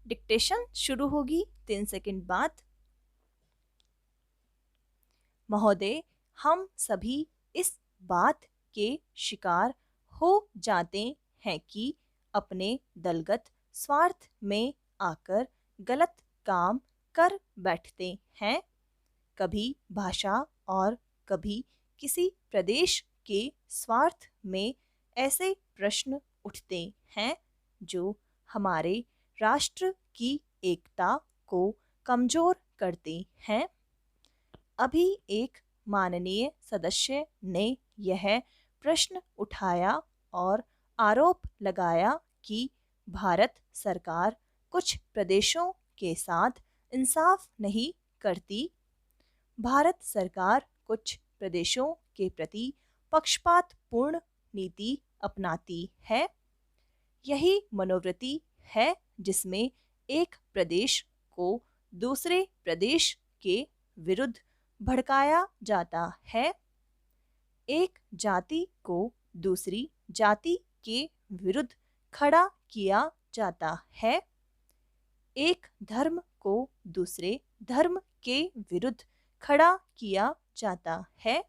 Dictation शुरू होगी 3 second बाद। महोदय, हम सभी इस बात के शिकार हो जाते हैं कि अपने दलगत स्वार्थ में आकर गलत काम कर बैठते हैं। कभी भाषा और कभी किसी प्रदेश के स्वार्थ में ऐसे प्रश्न उठते हैं जो हमारे राष्ट्र की एकता को कमजोर करते हैं। अभी एक माननीय सदस्य ने यह प्रश्न उठाया और आरोप लगाया कि भारत सरकार कुछ प्रदेशों के साथ इंसाफ नहीं करती। भारत सरकार कुछ प्रदेशों के प्रति पक्षपातपूर्ण नीति अपनाती है। यही मनोवृत्ति है जिसमें एक प्रदेश को दूसरे प्रदेश के विरुद्ध भड़काया जाता है। एक जाति को दूसरी जाति के विरुद्ध खड़ा किया जाता है। एक धर्म को दूसरे धर्म के विरुद्ध खड़ा किया जाता है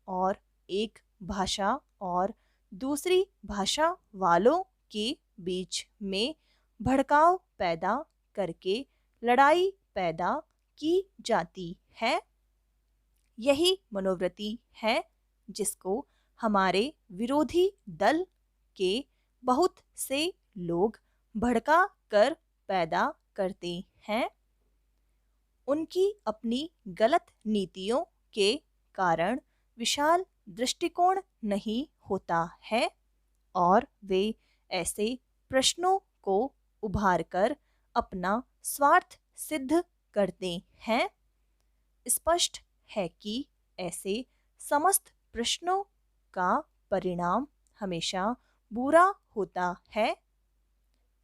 और एक भाषा और दूसरी भाषा वालों के बीच में भड़काव पैदा करके लड़ाई पैदा की जाती है। यही मनोवृत्ति है जिसको हमारे विरोधी दल के बहुत से लोग भड़का कर पैदा करते हैं। उनकी अपनी गलत नीतियों के कारण विशाल दृष्टिकोण नहीं होता है और वे ऐसे प्रश्नों को उभारकर अपना स्वार्थ सिद्ध करते हैं। स्पष्ट है कि ऐसे समस्त प्रश्नों का परिणाम हमेशा बुरा होता है।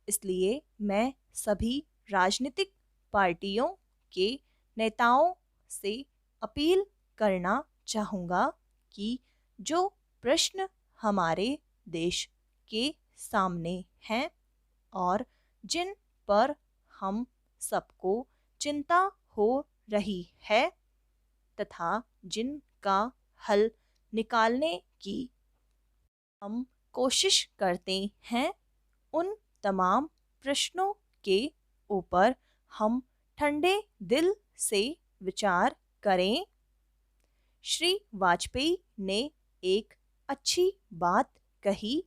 इसलिए मैं सभी राजनीतिक पार्टियों के नेताओं से अपील करना चाहूँगा कि जो प्रश्न हमारे देश के सामने हैं और जिन पर हम सबको चिंता हो रही है तथा जिनका हल निकालने की हम कोशिश करते हैं, उन तमाम प्रश्नों के ऊपर हम ठंडे दिल से विचार करें। श्री वाजपेयी ने एक अच्छी बात कही।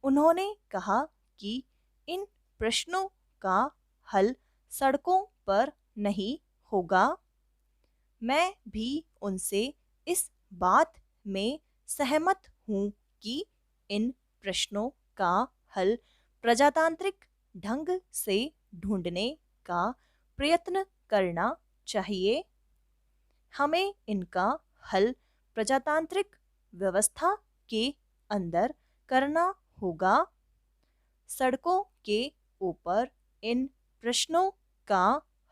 उन्होंने कहा कि इन प्रश्नों का हल सड़कों पर नहीं होगा। मैं भी उनसे इस बात में सहमत हूँ कि इन प्रश्नों का हल प्रजातांत्रिक ढंग से ढूंढने का प्रयत्न करना चाहिए। हमें इनका हल प्रजातांत्रिक व्यवस्था के अंदर करना होगा। सड़कों के ऊपर इन प्रश्नों का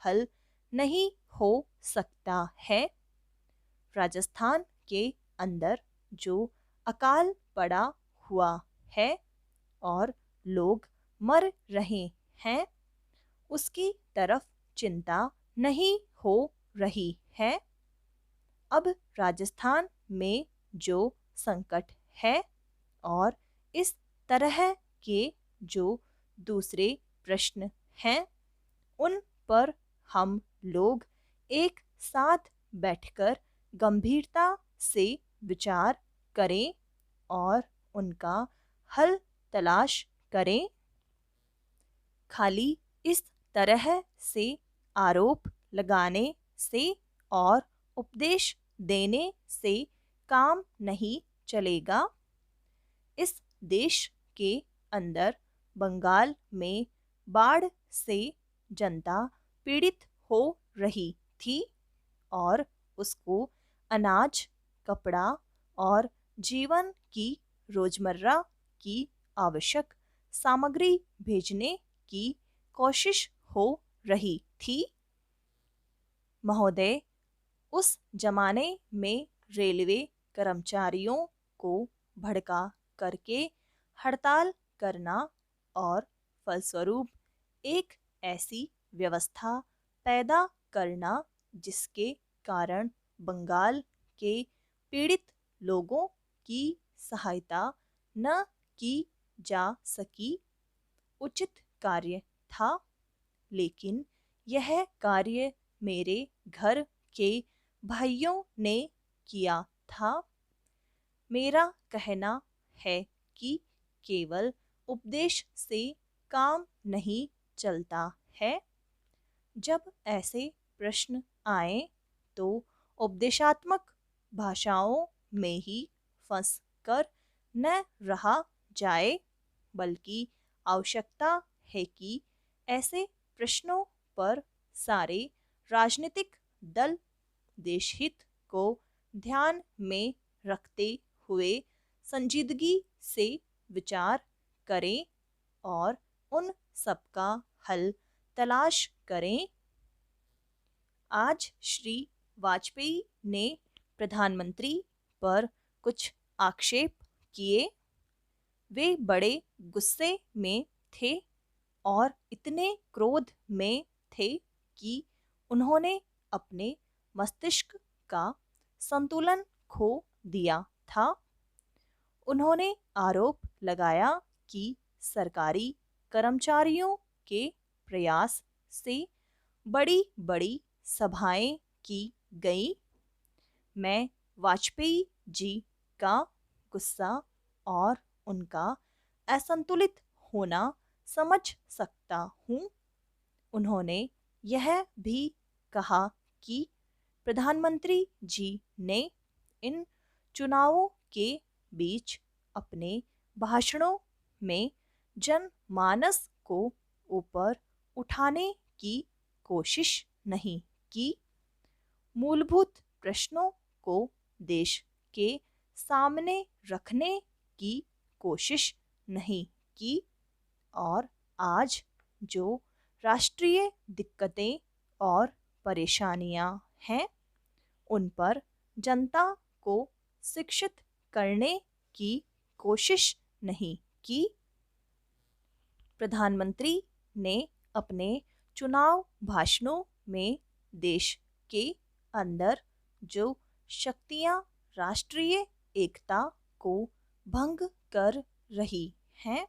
हल नहीं हो सकता है। राजस्थान के अंदर जो अकाल पड़ा हुआ है और लोग मर रहे हैं, उसकी तरफ चिंता नहीं हो रही है। अब राजस्थान में जो संकट है और इस तरह के जो दूसरे प्रश्न हैं, उन पर हम लोग एक साथ बैठकर गंभीरता से विचार करें और उनका हल तलाश करें। खाली इस तरह से आरोप लगाने से और उपदेश देने से काम नहीं चलेगा। इस देश के अंदर बंगाल में बाढ़ से जनता पीड़ित हो रही थी और उसको अनाज, कपड़ा और जीवन की रोजमर्रा की आवश्यक सामग्री भेजने की कोशिश हो रही थी। महोदय, उस जमाने में रेलवे कर्मचारियों को भड़का करके हड़ताल करना और फलस्वरूप एक ऐसी व्यवस्था पैदा करना जिसके कारण बंगाल के पीड़ित लोगों की सहायता न की जा सकी उचित कार्य था। लेकिन यह कार्य मेरे घर के भाइयों ने किया था। मेरा कहना है कि केवल उपदेश से काम नहीं चलता है। जब ऐसे प्रश्न आए तो उपदेशात्मक भाषाओं में ही फंस कर न रहा जाए, बल्कि आवश्यकता है कि ऐसे प्रश्नों पर सारे राजनीतिक दल देशहित को ध्यान में रखते हुए संजीदगी से विचार करें और उन सबका हल तलाश करें। आज श्री वाजपेयी ने प्रधानमंत्री पर कुछ आक्षेप किए। वे बड़े गुस्से में थे और इतने क्रोध में थे कि उन्होंने अपने मस्तिष्क का संतुलन खो दिया था। उन्होंने आरोप लगाया कि सरकारी कर्मचारियों के प्रयास से बड़ी-बड़ी सभाएं की गई। मैं वाजपेयी जी का गुस्सा और उनका असंतुलित होना समझ सकता हूँ। उन्होंने यह भी कहा कि प्रधानमंत्री जी ने इन चुनावों के बीच अपने भाषणों में जनमानस को ऊपर उठाने की कोशिश नहीं की, मूलभूत प्रश्नों को देश के सामने रखने की कोशिश नहीं की और आज जो राष्ट्रीय दिक्कतें और परेशानियां हैं, उन पर जनता को शिक्षित करने की कोशिश नहीं की। प्रधानमंत्री ने अपने चुनाव भाषणों में देश के अंदर जो शक्तियां राष्ट्रीय एकता को भंग कर रही हैं,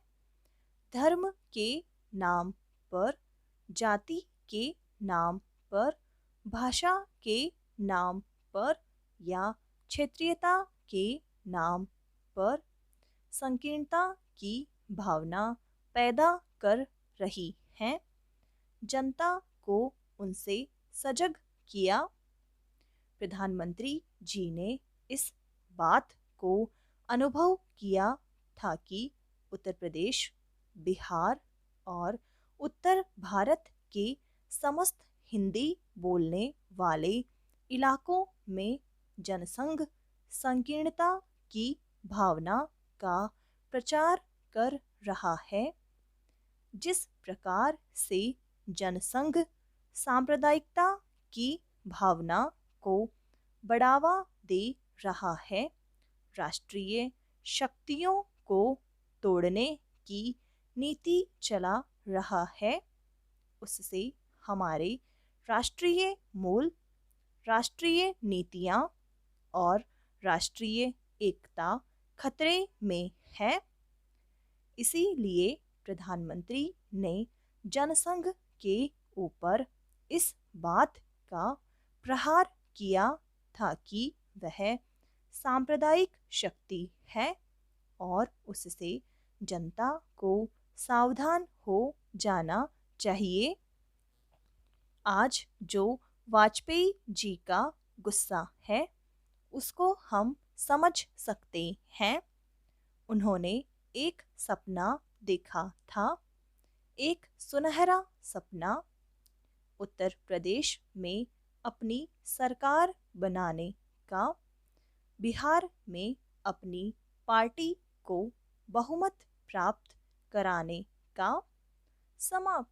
धर्म के नाम पर, जाति के नाम पर, भाषा के नाम पर या क्षेत्रीयता के नाम पर संकीर्णता की भावना पैदा कर रही हैं, जनता को उनसे सजग किया। प्रधानमंत्री जी ने इस बात को अनुभव किया था कि उत्तर प्रदेश, बिहार और उत्तर भारत के समस्त हिंदी बोलने वाले इलाकों में जनसंघ संकीर्णता की भावना का प्रचार कर रहा है। जिस प्रकार से जनसंघ सांप्रदायिकता की भावना को बढ़ावा दे रहा है, राष्ट्रीय शक्तियों को तोड़ने की नीति चला रहा है, उससे हमारे राष्ट्रीय मूल, राष्ट्रीय नीतियां और राष्ट्रीय एकता खतरे में है। इसीलिए प्रधानमंत्री ने जनसंघ के ऊपर इस बात का प्रहार किया था कि वह सांप्रदायिक शक्ति है और उससे जनता को सावधान हो जाना चाहिए। आज जो वाजपेयी जी का गुस्सा है, उसको हम समझ सकते हैं। उन्होंने एक सपना देखा था, एक सुनहरा सपना, उत्तर प्रदेश में अपनी सरकार बनाने का, बिहार में अपनी पार्टी को बहुमत प्राप्त कराने का, समा